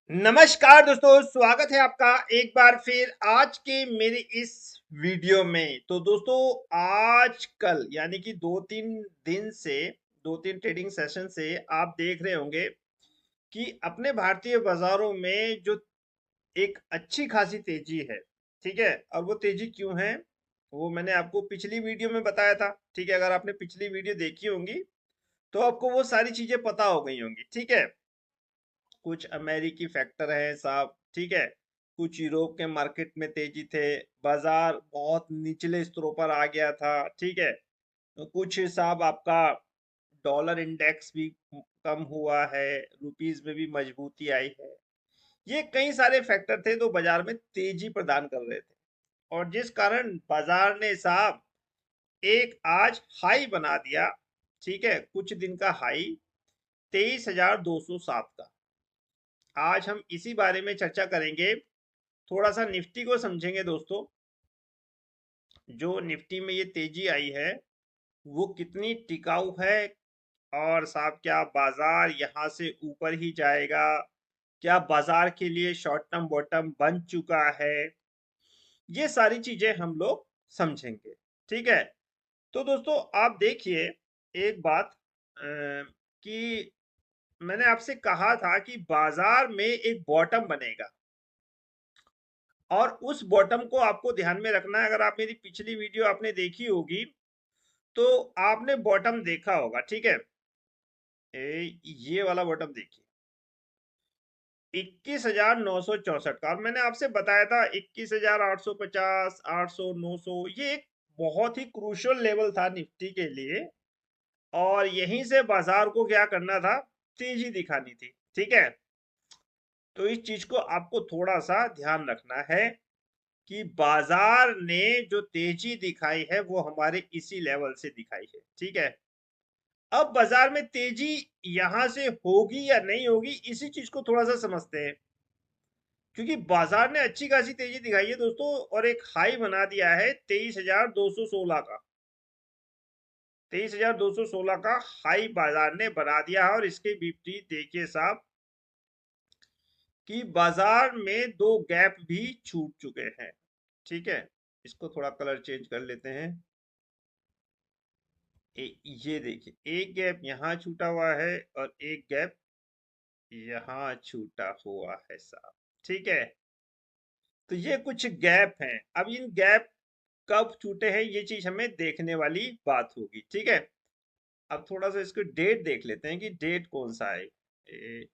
नमस्कार दोस्तों, स्वागत है आपका एक बार फिर आज के मेरे इस वीडियो में। तो दोस्तों, आजकल यानी कि 2-3 दिन से 2-3 ट्रेडिंग सेशन से आप देख रहे होंगे कि अपने भारतीय बाजारों में जो एक अच्छी खासी तेजी है। ठीक है, और वो तेजी क्यों है वो मैंने आपको पिछली वीडियो में बताया था। ठीक है, अगर आपने पिछली वीडियो देखी होंगी तो आपको वो सारी चीजें पता हो गई होंगी। ठीक है, कुछ अमेरिकी फैक्टर हैं साहब। ठीक है, कुछ यूरोप के मार्केट में तेजी थे, बाजार बहुत निचले स्तरों पर आ गया था। ठीक है, तो कुछ साहब आपका डॉलर इंडेक्स भी कम हुआ है, रुपीस में भी मजबूती आई है। ये कई सारे फैक्टर थे जो बाजार में तेजी प्रदान कर रहे थे, और जिस कारण बाजार ने साहब एक आज हाई बना दिया। ठीक है, कुछ दिन का हाई 23,207 का। आज हम इसी बारे में चर्चा करेंगे, थोड़ा सा निफ्टी को समझेंगे दोस्तों। जो निफ्टी में ये तेजी आई है वो कितनी टिकाऊ है, और साहब क्या बाजार यहाँ से ऊपर ही जाएगा, क्या बाजार के लिए शॉर्ट टर्म बॉटम बन चुका है, ये सारी चीजें हम लोग समझेंगे। ठीक है, तो दोस्तों आप देखिए एक बात, कि मैंने आपसे कहा था कि बाजार में एक बॉटम बनेगा, और उस बॉटम को आपको ध्यान में रखना है। अगर आप मेरी पिछली वीडियो आपने देखी होगी तो आपने बॉटम देखा होगा। ठीक है, ये वाला बॉटम देखिए 21,964 का, और मैंने आपसे बताया था 21,850, 800, 900, ये एक बहुत ही क्रूशियल लेवल था निफ्टी के लिए, और यहीं से बाजार को क्या करना था, तेजी दिखानी थी। ठीक है, तो इस चीज को आपको थोड़ा सा ध्यान रखना है कि बाजार ने जो तेजी दिखाई है वो हमारे इसी लेवल से दिखाई है। ठीक है, अब बाजार में तेजी यहां से होगी या नहीं होगी, इसी चीज को थोड़ा सा समझते हैं। क्योंकि बाजार ने अच्छी खासी तेजी दिखाई है दोस्तों, और एक हाई बना दिया है 23,216 का। 23,216 का हाई बाजार ने बना दिया है, और इसके विपरीत देखिए साहब कि बाजार में दो गैप भी छूट चुके हैं। ठीक है, इसको थोड़ा कलर चेंज कर लेते हैं। ये देखिए एक गैप यहाँ छूटा हुआ है, और एक गैप यहाँ छूटा हुआ है साहब। ठीक है, तो ये कुछ गैप हैं। अब इन गैप कब छूटे हैं ये चीज हमें देखने वाली बात होगी। ठीक है, अब थोड़ा सा इसको डेट देख लेते हैं कि डेट कौन सा है। ए,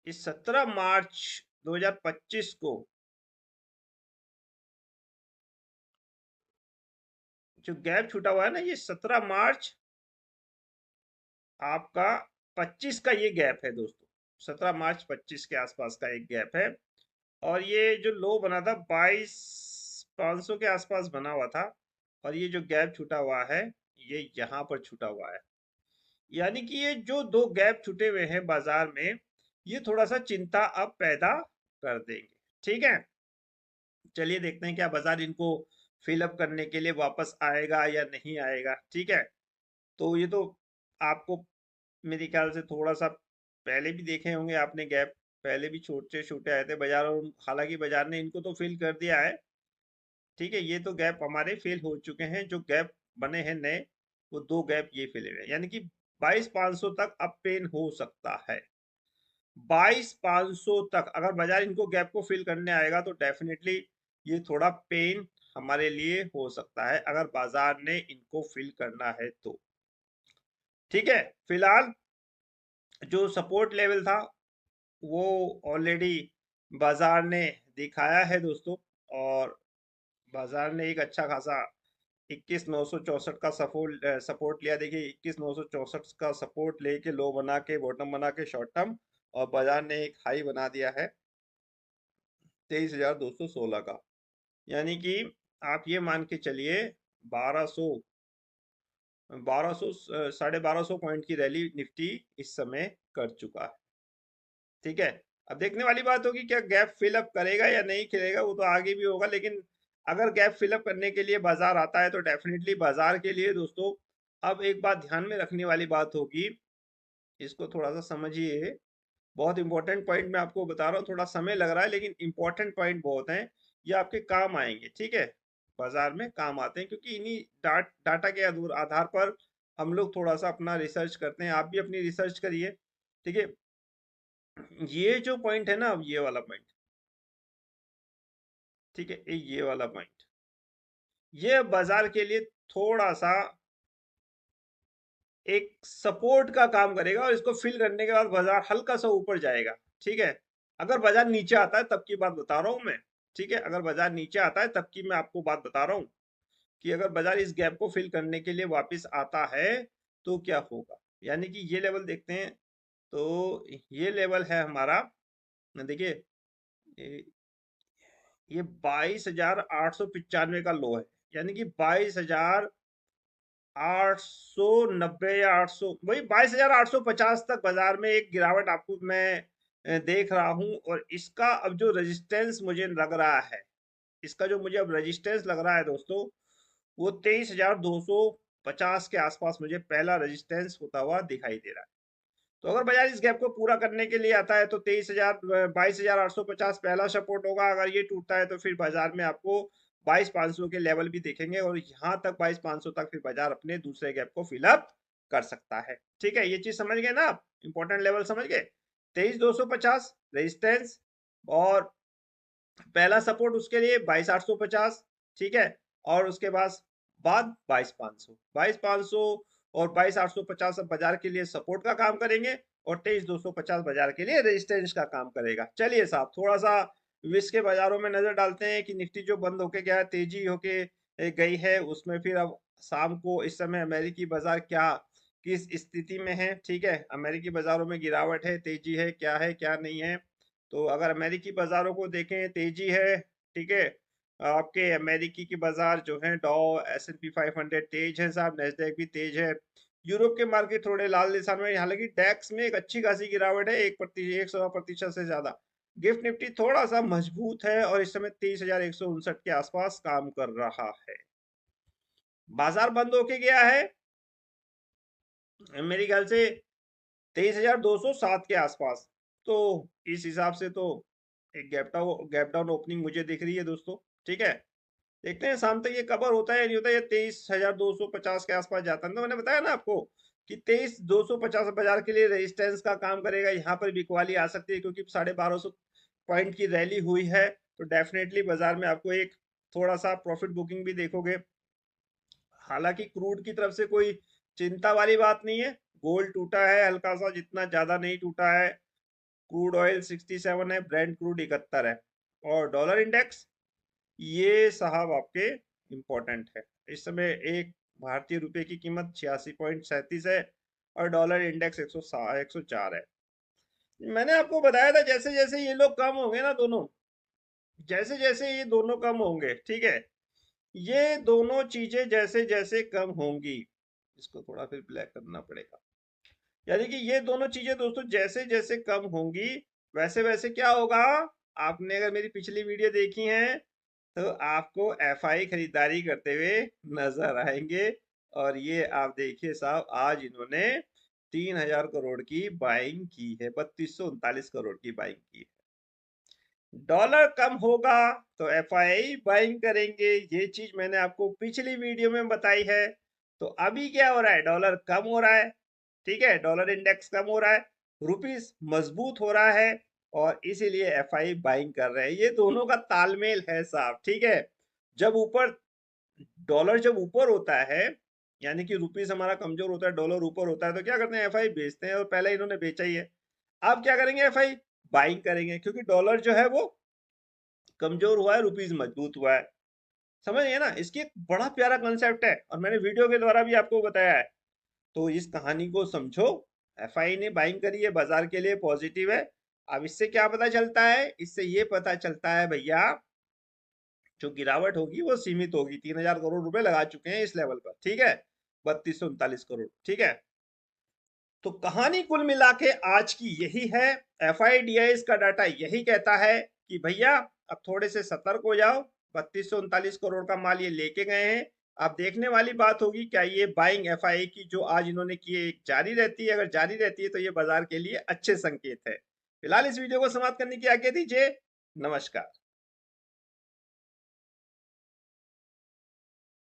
इस 17 मार्च 2025 को जो गैप छूटा हुआ है ना, ये 17 मार्च आपका 25 का ये गैप है दोस्तों। 17 मार्च 25 के आसपास का एक गैप है, और ये जो लो बना था 22,500 के आसपास बना हुआ था, और ये जो गैप छूटा हुआ है ये यहाँ पर छूटा हुआ है। यानी कि ये जो दो गैप छूटे हुए हैं बाजार में, ये थोड़ा सा चिंता अब पैदा कर देंगे। ठीक है, चलिए देखते हैं क्या बाजार इनको फिलअप करने के लिए वापस आएगा या नहीं आएगा। ठीक है, तो ये तो आपको मेरे ख्याल से थोड़ा सा पहले भी देखे होंगे आपने गैप, पहले भी छोटे छोटे आए थे बाजार, और हालांकि बाजार ने इनको तो फिल कर दिया है। ठीक है, ये तो गैप हमारे फिल हो चुके हैं, जो गैप बने हैं नए वो दो गैप ये फिल हुए हैं, यानी कि 22,500 तक अब पेन हो सकता है। 22,500 तक अगर बाजार इनको गैप को फिल करने आएगा तो डेफिनेटली ये थोड़ा पेन हमारे लिए हो सकता है, अगर बाजार ने इनको फिल करना है तो। ठीक है, फिलहाल जो सपोर्ट लेवल था वो ऑलरेडी बाजार ने दिखाया है दोस्तों, और बाजार ने एक अच्छा खासा 21,964 का सपोर्ट सपोर्ट लिया। देखिए 21,964 का सपोर्ट लेके लो बना के बॉटम बना के शॉर्ट टर्म, और बाजार ने एक हाई बना दिया है 23,216 का। यानी कि आप ये मान के चलिए 1200 1200 1250 पॉइंट की रैली निफ्टी इस समय कर चुका है। ठीक है, अब देखने वाली बात होगी क्या गैप फिलअप करेगा या नहीं करेगा, वो तो आगे भी होगा। लेकिन अगर गैप फिलअप करने के लिए बाजार आता है तो डेफिनेटली बाजार के लिए दोस्तों अब एक बात ध्यान में रखने वाली बात होगी, इसको थोड़ा सा समझिए। बहुत इंपॉर्टेंट पॉइंट मैं आपको बता रहा हूँ, थोड़ा समय लग रहा है लेकिन इंपॉर्टेंट पॉइंट बहुत हैं, ये आपके काम आएंगे, ठीक है। बाजार में काम आते हैं क्योंकि इन्हीं डाटा के आधार पर हम लोग थोड़ा सा अपना रिसर्च करते हैं। आप भी अपनी रिसर्च करिए, ठीक है। ये जो पॉइंट है ना, अब ये वाला पॉइंट, ठीक है, ये वाला पॉइंट, ये बाजार के लिए थोड़ा सा एक सपोर्ट का काम करेगा और इसको फिल करने के बाद बाजार हल्का सा ऊपर जाएगा, ठीक है। अगर बाजार नीचे आता है तब की बात बता रहा हूं मैं, ठीक है। अगर बाजार नीचे आता है तब की मैं आपको बात बता रहा हूं कि अगर बाजार इस गैप को फिल करने के लिए वापस आता है तो क्या होगा। यानी कि ये लेवल देखते हैं, तो ये लेवल है हमारा, देखिए, ये 22,895 का लो है, यानी कि 22,890 या 800, वही 22,850 तक बाजार में एक गिरावट आपको मैं देख रहा हूं। और इसका अब जो रेजिस्टेंस मुझे लग रहा है, इसका जो मुझे अब रेजिस्टेंस लग रहा है दोस्तों, वो 23,250 के आसपास मुझे पहला रेजिस्टेंस होता हुआ दिखाई दे रहा है। तो अगर बाजार इस गैप को पूरा करने के लिए आता है तो 22,850 पहला सपोर्ट होगा। अगर ये टूटता है तो फिर बाजार में आपको 22,500 के लेवल भी देखेंगे और यहाँ तक 22,500 तक फिर बाजार अपने दूसरे गैप को फिलअप कर सकता है, ठीक है। ये चीज समझ गए ना आप, इंपॉर्टेंट लेवल समझ गए। 23,250 रेजिस्टेंस, और पहला सपोर्ट उसके लिए 22,850, ठीक है। और उसके बाद 22,500 और 22,850 अब बाजार के लिए सपोर्ट का काम करेंगे और 23,250 बाजार के लिए रेजिस्टेंस का काम करेगा। चलिए साहब, थोड़ा सा विश्व के बाजारों में नजर डालते हैं कि निफ्टी जो बंद होके गया है, तेजी होके गई है, उसमें फिर अब शाम को इस समय अमेरिकी बाजार क्या किस स्थिति में है, ठीक है। अमेरिकी बाजारों में गिरावट है, तेजी है, क्या नहीं है। तो अगर अमेरिकी बाजारों को देखें, तेजी है, ठीक है। आपके अमेरिकी की बाजार जो है, डॉ S&P 500 तेज है साहब, नेस्डैक भी तेज है। यूरोप के मार्केट थोड़े लाल निशान में, हालांकि डैक्स में एक अच्छी खासी गिरावट है, 1% से ज्यादा। गिफ्ट निफ्टी थोड़ा सा मजबूत है और इस समय 23,159 के आसपास काम कर रहा है। बाजार बंद होके गया है मेरे ख्याल से 23,207 के आसपास। तो इस हिसाब से तो एक गैप डाउन ओपनिंग मुझे दिख रही है दोस्तों, ठीक है। देखते हैं शाम तक ये कवर होता है या नहीं होता है। ये 23,250 के आसपास जाता है, तो मैंने बताया ना आपको कि 23,250 बाजार के लिए रेजिस्टेंस का काम करेगा। यहाँ पर बिकवाली आ सकती है क्योंकि 1250 पॉइंट की रैली हुई है, तो डेफिनेटली बाजार में आपको एक थोड़ा सा प्रॉफिट बुकिंग भी देखोगे। हालांकि क्रूड की तरफ से कोई चिंता वाली बात नहीं है। गोल्ड टूटा है हल्का सा, जितना ज्यादा नहीं टूटा है। क्रूड ऑयल 67 है, ब्रेंट क्रूड 71 है। और डॉलर इंडेक्स, ये साहब आपके इम्पोर्टेंट है। इस समय एक भारतीय रुपए की कीमत 86.37 है और डॉलर इंडेक्स 104 है। मैंने आपको बताया था जैसे जैसे ये लोग कम होंगे ना दोनों, जैसे जैसे ये दोनों कम होंगे, ठीक है, ये दोनों चीजें जैसे जैसे कम होंगी, इसको थोड़ा फिर ब्लैक करना पड़ेगा। यानी कि ये दोनों चीजें दोस्तों जैसे जैसे कम होंगी, वैसे वैसे क्या होगा। आपने अगर मेरी पिछली वीडियो देखी है तो आपको एफआई खरीदारी करते हुए नजर आएंगे। और ये आप देखिए साहब, आज इन्होंने 3,000 करोड़ की बाइंग की है, 3,239 करोड़ की बाइंग की है। डॉलर कम होगा तो एफआई बाइंग करेंगे, ये चीज मैंने आपको पिछली वीडियो में बताई है। तो अभी क्या हो रहा है, डॉलर कम हो रहा है, ठीक है, डॉलर इंडेक्स कम हो रहा है, रुपीस मजबूत हो रहा है, और इसीलिए एफआई बाइंग कर रहे हैं। ये दोनों का तालमेल है साहब, ठीक है। जब ऊपर डॉलर जब ऊपर होता है, यानी कि रुपीस हमारा कमजोर होता है, डॉलर ऊपर होता है, तो क्या करते हैं, एफआई बेचते हैं, और पहले इन्होंने बेचा ही है। अब क्या करेंगे, एफआई बाइंग करेंगे, क्योंकि डॉलर जो है वो कमजोर हुआ है, रुपीस मजबूत हुआ है। समझ गए ना, इसकी एक बड़ा प्यारा कंसेप्ट है और मैंने वीडियो के द्वारा भी आपको बताया है। तो इस कहानी को समझो। एफआई ने बाइंग करी है, बाजार के लिए पॉजिटिव है। अब इससे क्या पता चलता है, इससे ये पता चलता है भैया, जो गिरावट होगी वो सीमित होगी। 3,000 करोड़ रुपए लगा चुके हैं इस लेवल पर, ठीक है, 3,239 करोड़, ठीक है। तो कहानी कुल मिला के आज की यही है। एफआईडीआई का डाटा यही कहता है कि भैया अब थोड़े से सतर्क हो जाओ। 3,239 करोड़ का माल ये लेके गए हैं, अब देखने वाली बात होगी क्या ये बाइंग एफआईआई की जो आज इन्होंने की है जारी रहती है। अगर जारी रहती है तो ये बाजार के लिए अच्छे संकेत है। फिलहाल इस वीडियो को समाप्त करने की आज्ञा दीजिए। नमस्कार।